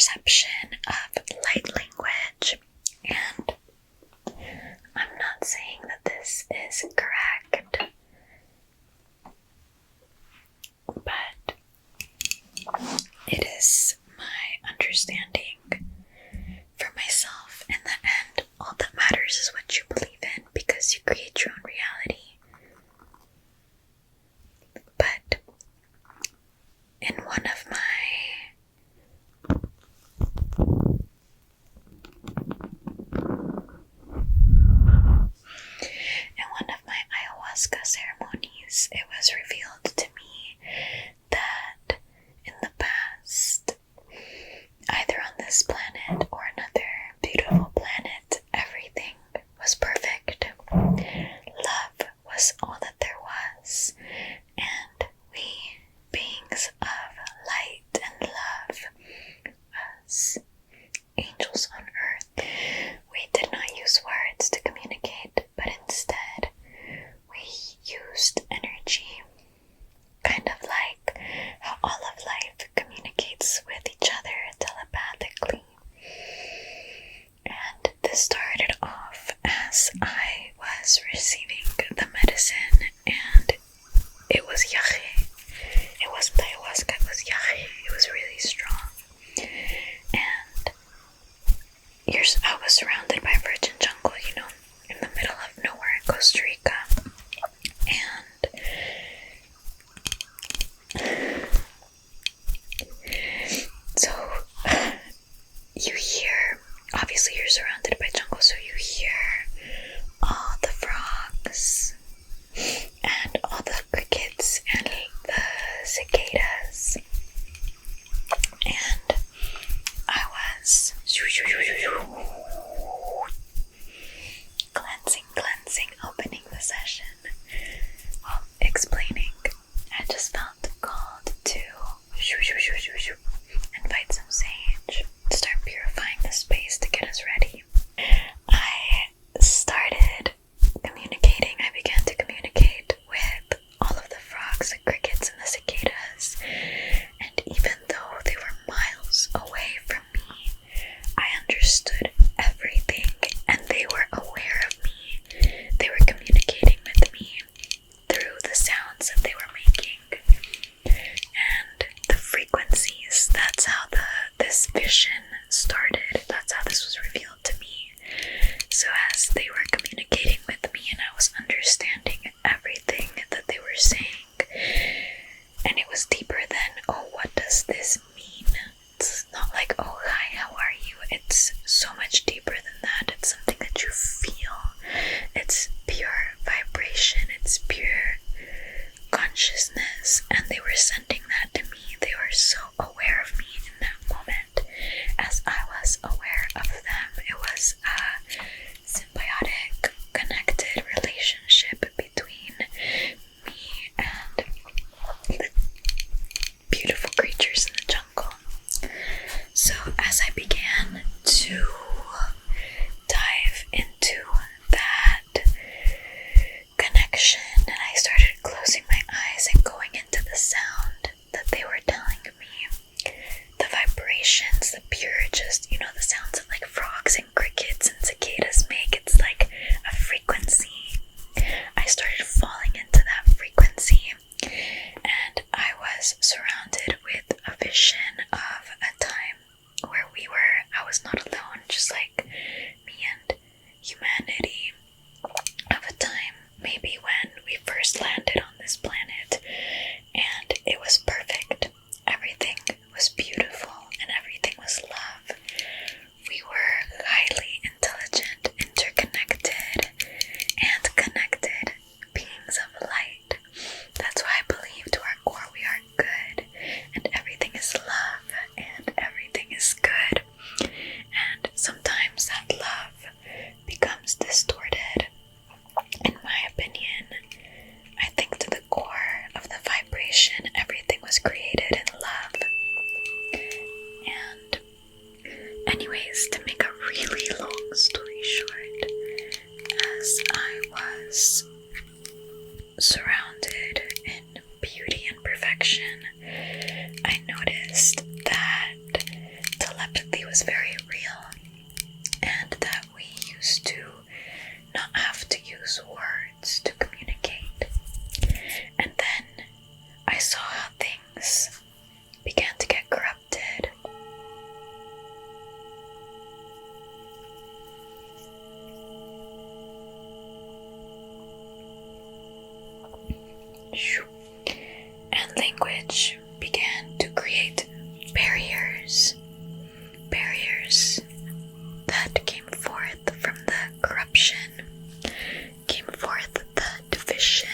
perception of light language, and I'm not saying that this is correct, but it is my understanding for myself. In the end, all that matters is what you believe in, because you create your own reality. But in one of my ayahuasca ceremonies, it was revealed to me that in the past, either on this planet or another beautiful planet, everything was perfect. Love was all that there was, and we, beings of light and love, as angels on earth, we did not use words to communicate, but instead we used energy, kind of like how all of life communicates with each other telepathically. And this started off as I was receiving the medicine, and it was yahe. It wasn't ayahuasca, it was yahe. It was really strong. And I was surrounded by virgin jungle, in the middle of nowhere in Costa Rica. And so you hear, obviously you're surrounded by jungle, so you hear all the frogs and all the crickets and the cicadas. And I was cleansing, opening the session, explaining. I just felt called to invite some sage, start purifying the space to get us ready. I started communicating. I began to communicate with all of the frogs, the crickets, and the cicadas. And even though they were miles away from me, I understood everything, and they were aware of me. They were communicating with me through the sounds that they were making and the frequencies. That's how this vision started. That's how this was revealed to me. So as they were communicating with me and I was understanding everything that they were saying, and it was deeper than, oh, what does this mean? It's not like, oh, hi, how are you? It's so much deeper than that. It's something that you feel. It's pure vibration. It's pure consciousness. And they were sending that to me. They were so aware of me in that moment, as I was aware of them. It was a symbiotic, connected relationship between me and the beautiful creatures in the jungle. So as I began to dive into that connection, and I started closing my eyes and going into the sound that they were telling me, the vibrations, the pure, just, the sounds that like frogs and crickets and cicadas make. It's like a frequency. I started falling into that frequency, and I was surrounded with a vision of a time where I was not alone, just like me and humanity, of a time maybe when we first landed on this planet, and it was perfect. Everything was beautiful and everything was love. We were highly intelligent, interconnected, and connected beings of light. That's why I believe to our core we are good, and everything is love, and everything is good. And sometimes that love becomes distorted. In my opinion, I think to the core of the vibration, everything was created in love. And anyways, to make a really long story short, as I was surrounded in beauty and perfection, I noticed that telepathy was very real and that we used to not have to use words to communicate. And then I saw how things began to get corrupted. And language began to create barriers that came forth from the corruption, came forth the division.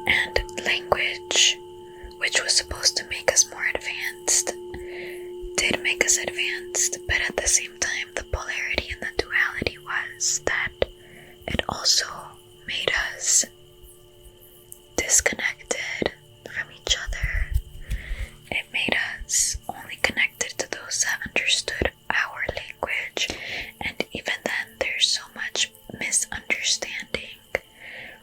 And language, which was supposed to make us more advanced, did make us advanced, but at the same time the polarity and the duality was that it also made us disconnected from each other. It made us only connected to those that understood our language, and even then there's so much misunderstanding.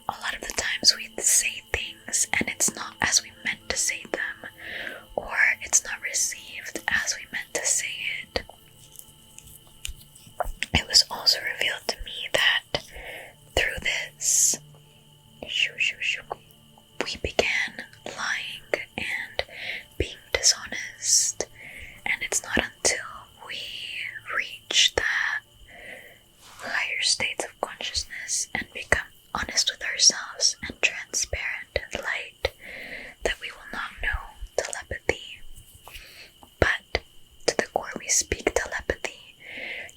A lot of the times we say things and it's not as we meant to say them, or it's not received as we meant to say it. It was also revealed to me that through this, we began lying and being dishonest, and it's not until we reach that higher states of consciousness and become honest with ourselves and transparent and light that we will not know telepathy. But to the core we speak telepathy.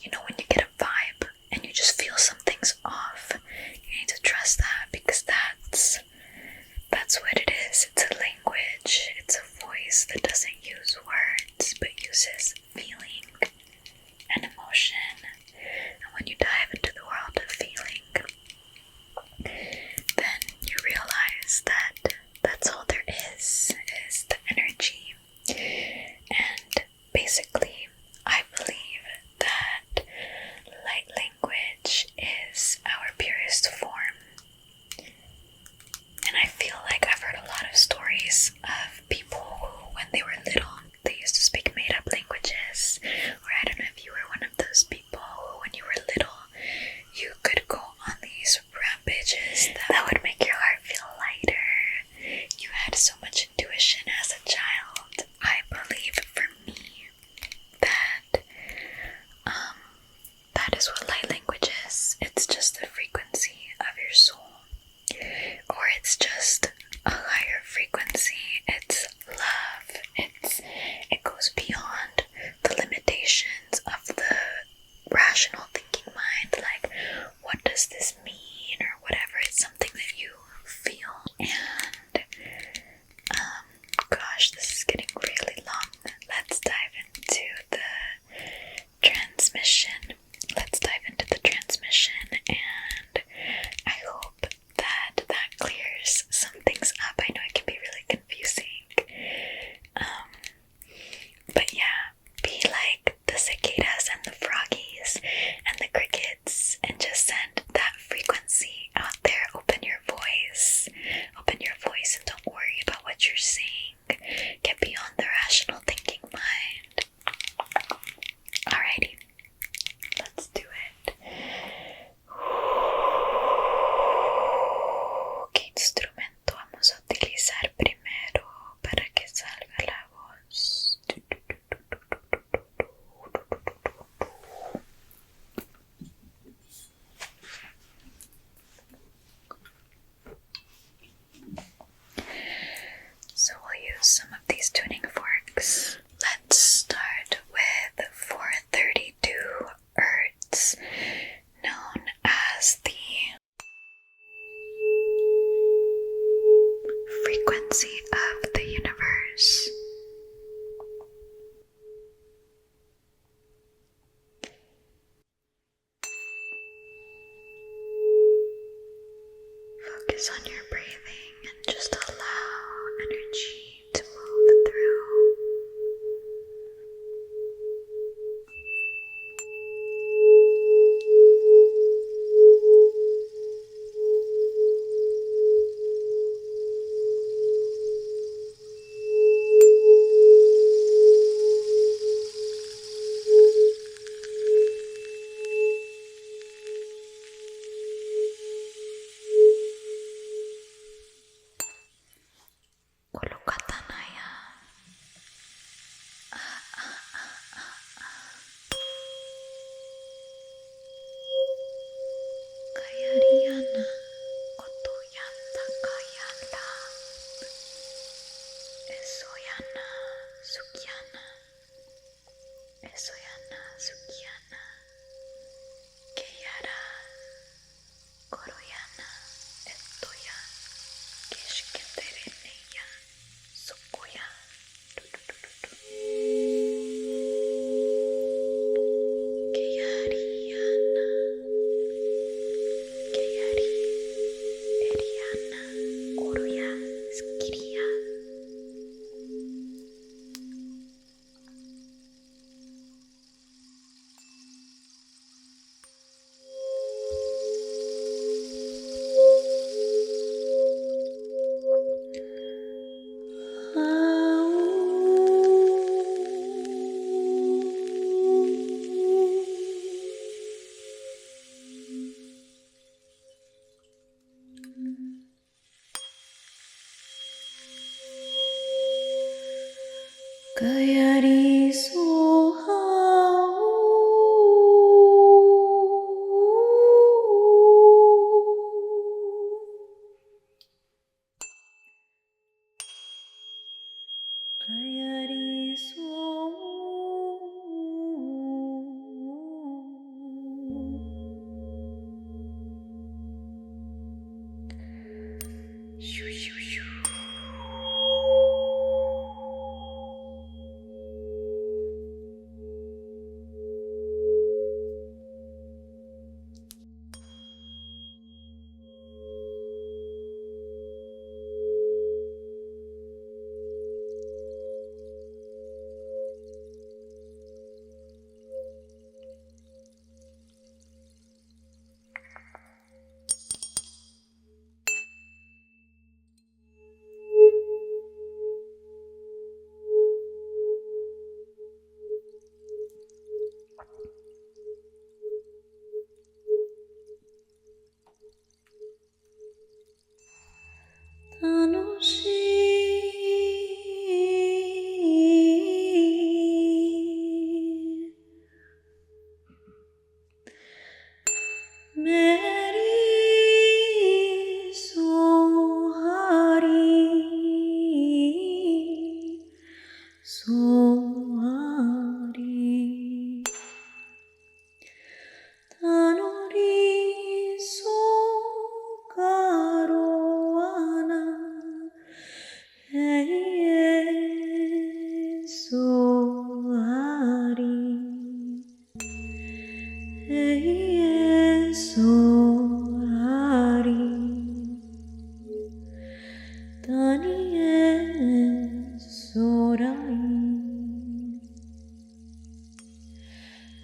You know, when you get a vibe and you just feel something's off, you need to trust that, because that's what it is. It's a language, it's a voice that doesn't use words but uses feeling and emotion. And when you dive into the world of feeling, then you realize that that's all there is the energy. And basically, I believe that light language is our purest form. And I feel like I've heard a lot of stories of people who, when they were little, they used to speak made-up languages. Or I don't know if you were one of those people who, when you were little, you could go on these rampages that would make your heart feel lighter. You had so much intuition as a child. I believe for me,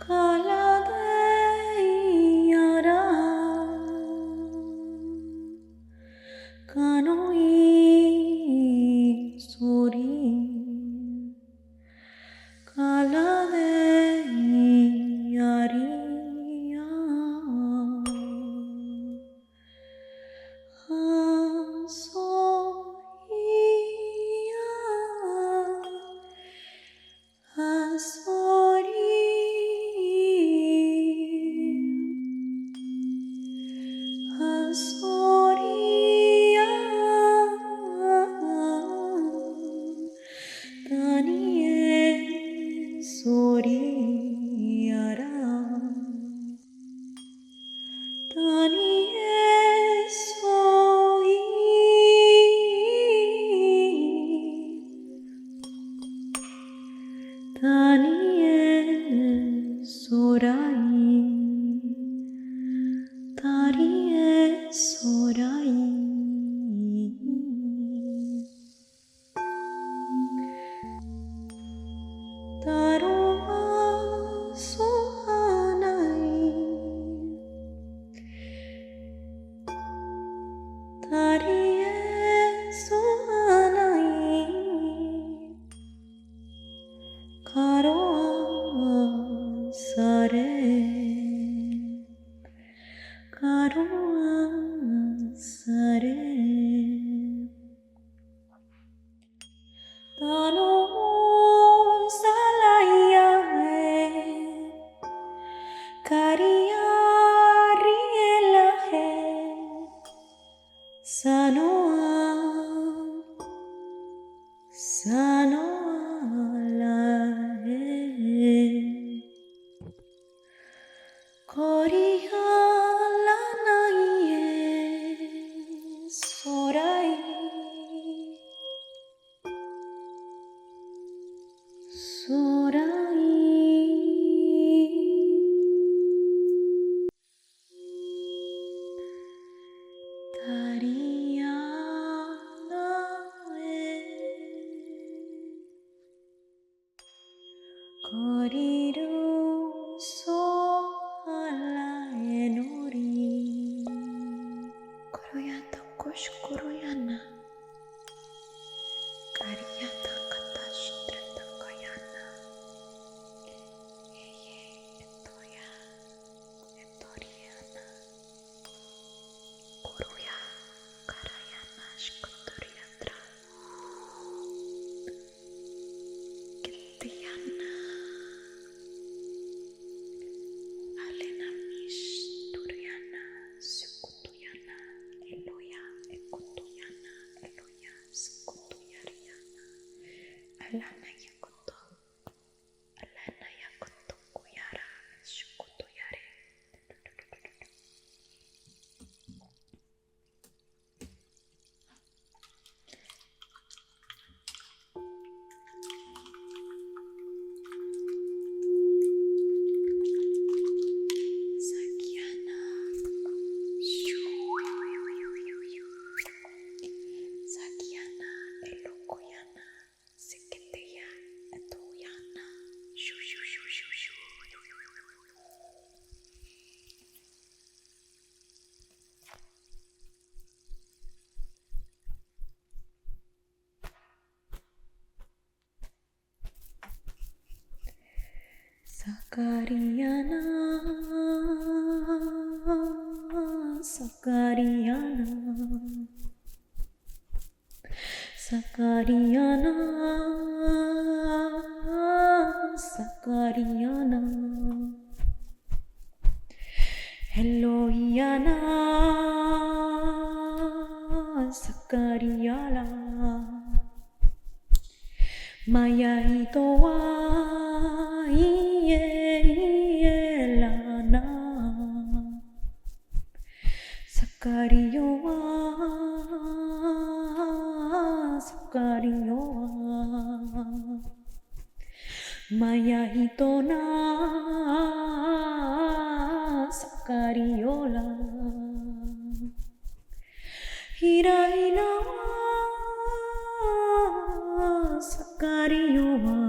Kalade yara kanoi sori kalade yari Sakariana, Sakariana, Sakariana, Sakariana, Elohiana, Sakariala, Maya itoa ielana, Sakarioa, Sakarioa, Maya hitona, Sakariola, Hiraina, Sakarioa,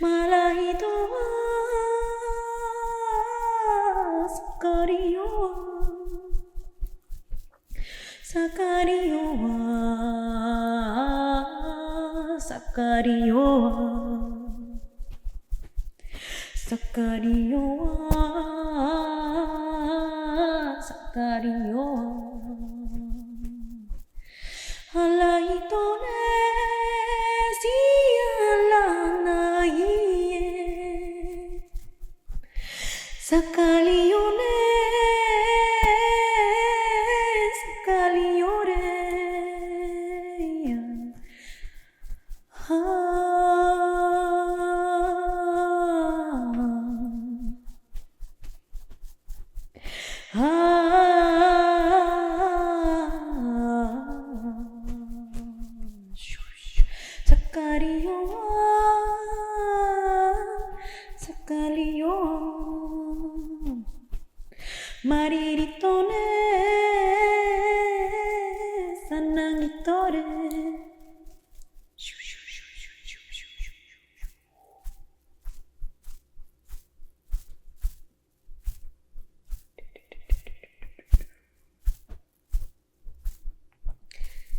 Malai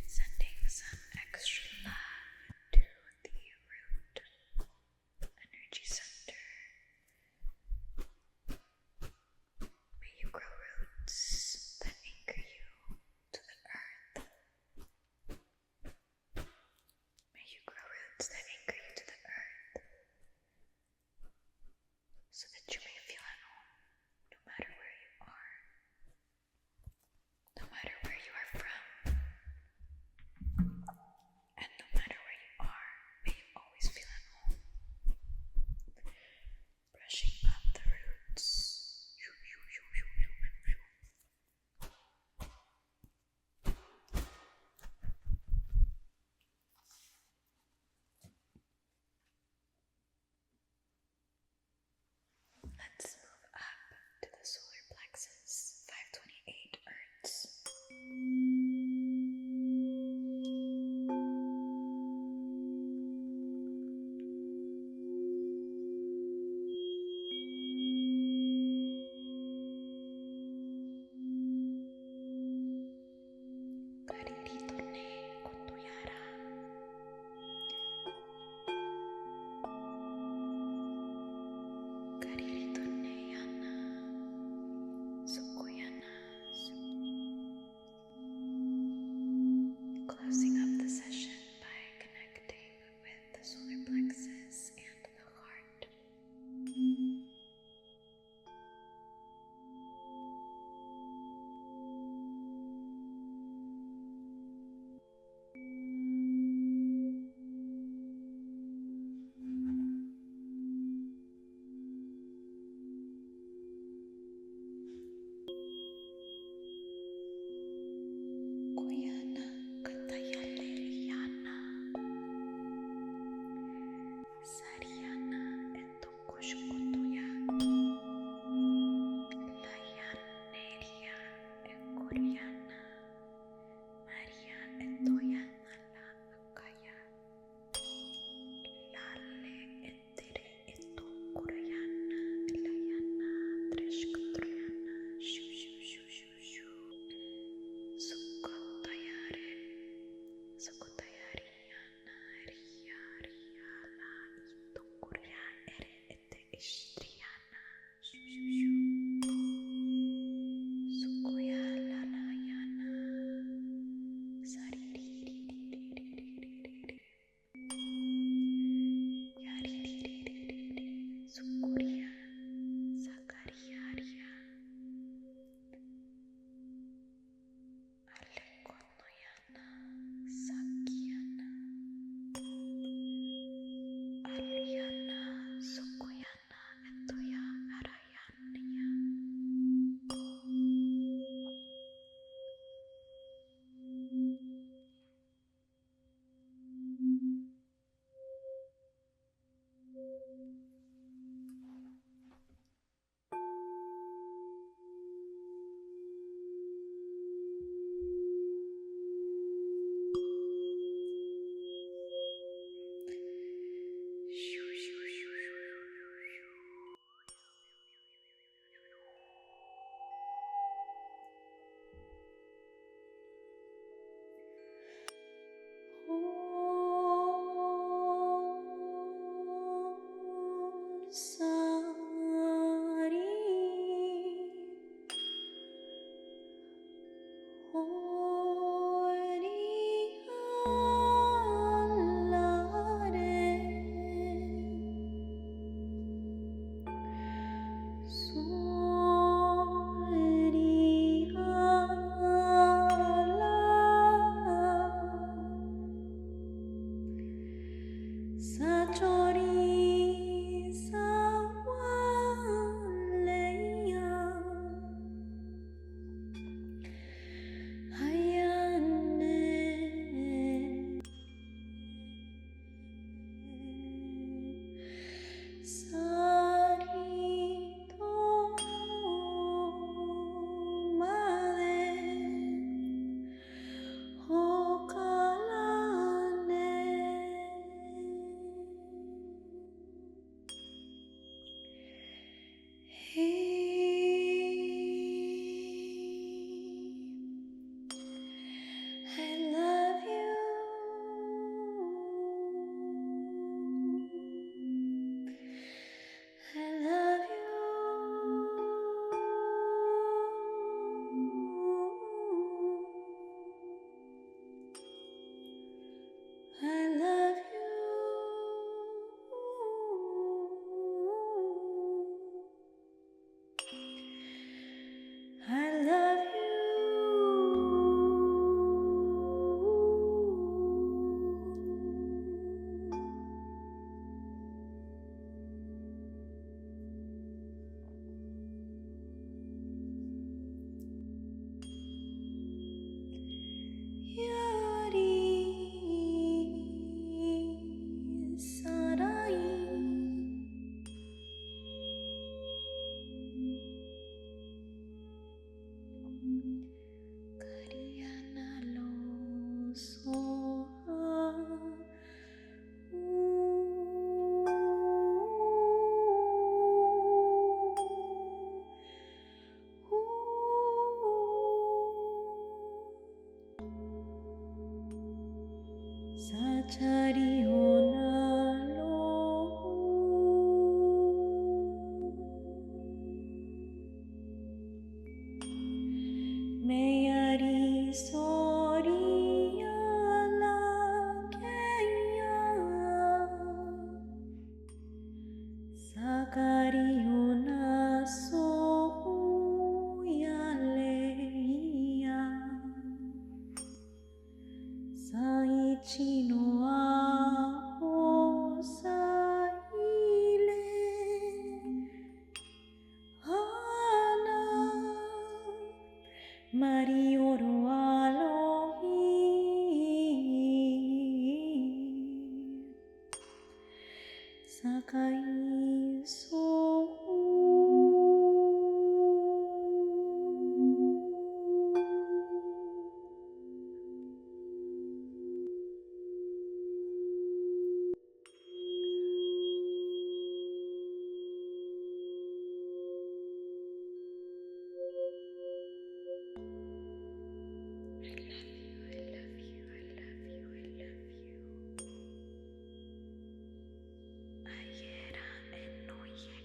Sending some extra love to the root energy center. May you grow roots that anchor you to the earth. May you grow roots that anchor you to the earth so that you may feel at home no matter where you are, no matter where you are from. And no matter where you are, may you always feel at home. Brushing up the roots. Let's move up to the solar plexus, 528 hertz. Closing up the session by connecting with the solar plexus and the heart. Sukutayariana, ria, ria, la, ito. Ayer en noche.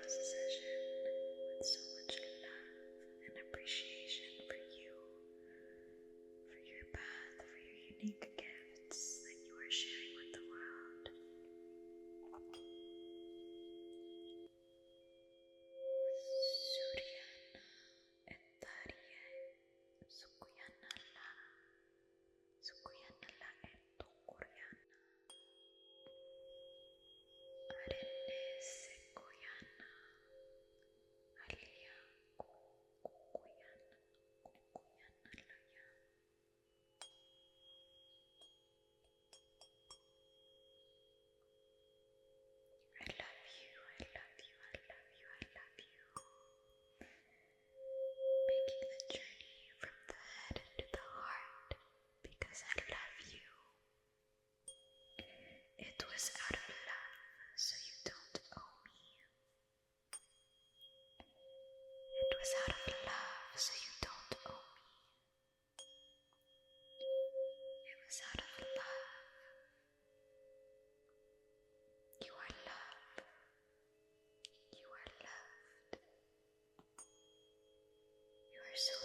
close the session with so much love and appreciation for you, for your path, for your unique gifts that you are sharing with the world. Suryana etariye sukuyana la etokuryana arene sekuyana alia kukuyana laya. I love you, I love you, I love you, I love you. Making the journey from the head into the heart because I love you. It was out of love, so you don't owe me. It was out of love, so you don't owe me. It was out of love. You are love. You are loved. You are so